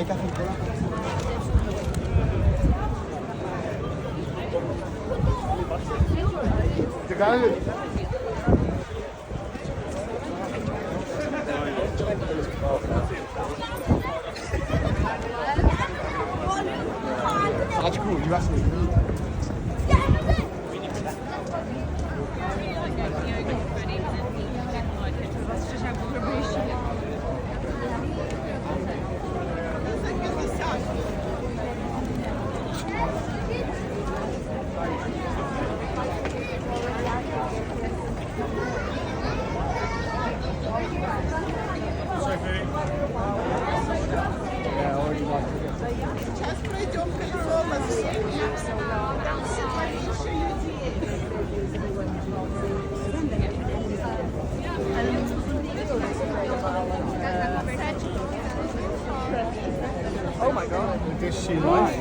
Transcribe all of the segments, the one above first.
Hay que hacer cola. ¿Te cae? That's cool. You asked me. Oh my God! Does she lie?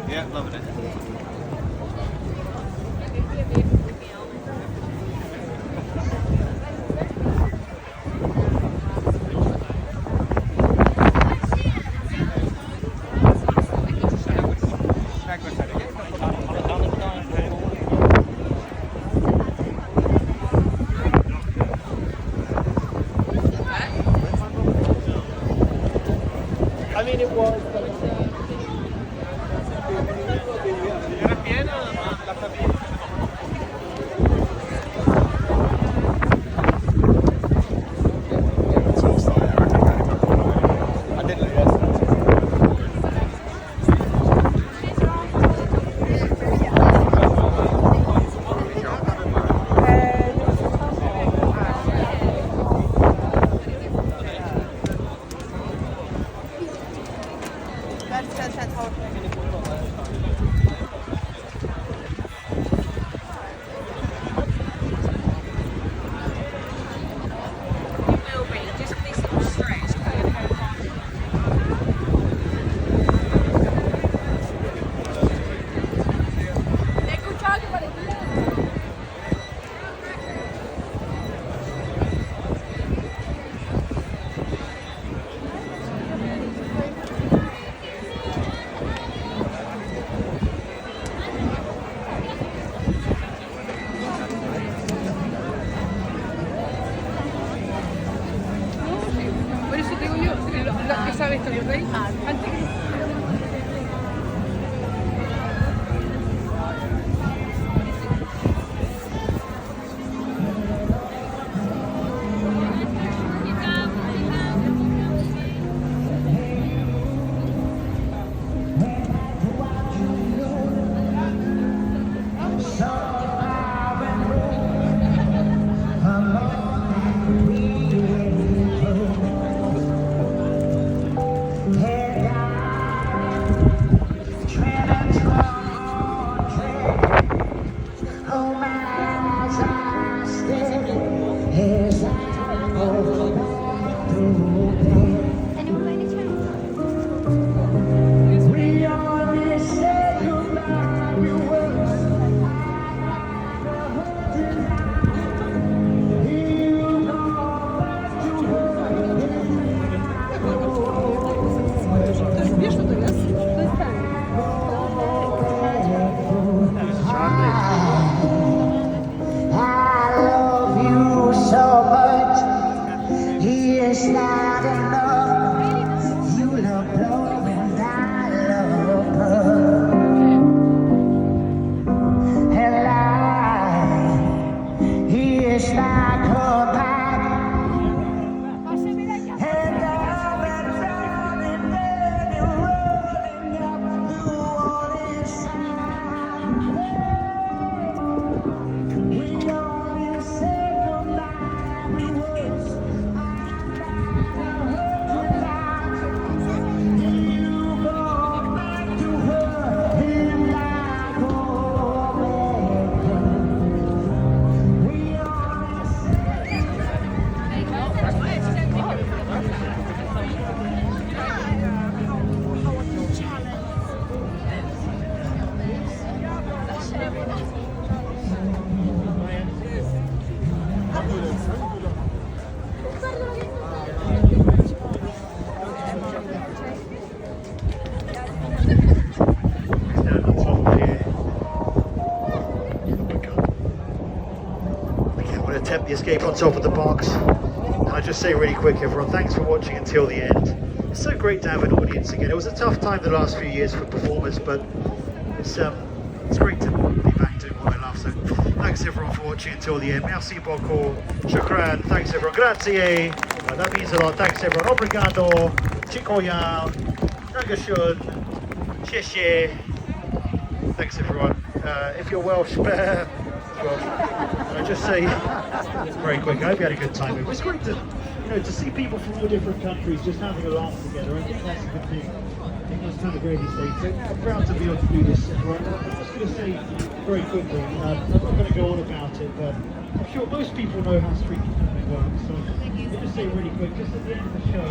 Yeah, loving it. I mean, it was. sabes todo, ¿veis? Antes que... Attempt the escape on top of the box. And I just say really quick, everyone, thanks for watching until the end. It's so great to have an audience again. It was a tough time the last few years for performers, but it's great to be back doing what I love. So thanks everyone for watching until the end. Merci beaucoup. Shukran. Thanks everyone. Grazie. That means a lot. Thanks everyone. Obrigado. Chikoyan. Nagashun. Sheshe. Thanks everyone. If you're Welsh, Welsh. And I just say very quick, I hope you had a good time. It was great to, to see people from all different countries just having a laugh together. I think that's a good thing. I think that's kind of great these days. So I'm proud to be able to do this. Right? I'm just going to say very quickly, I'm not going to go on about it, but I'm sure most people know how street performing works. So I'll just say really quick, just at the end of the show,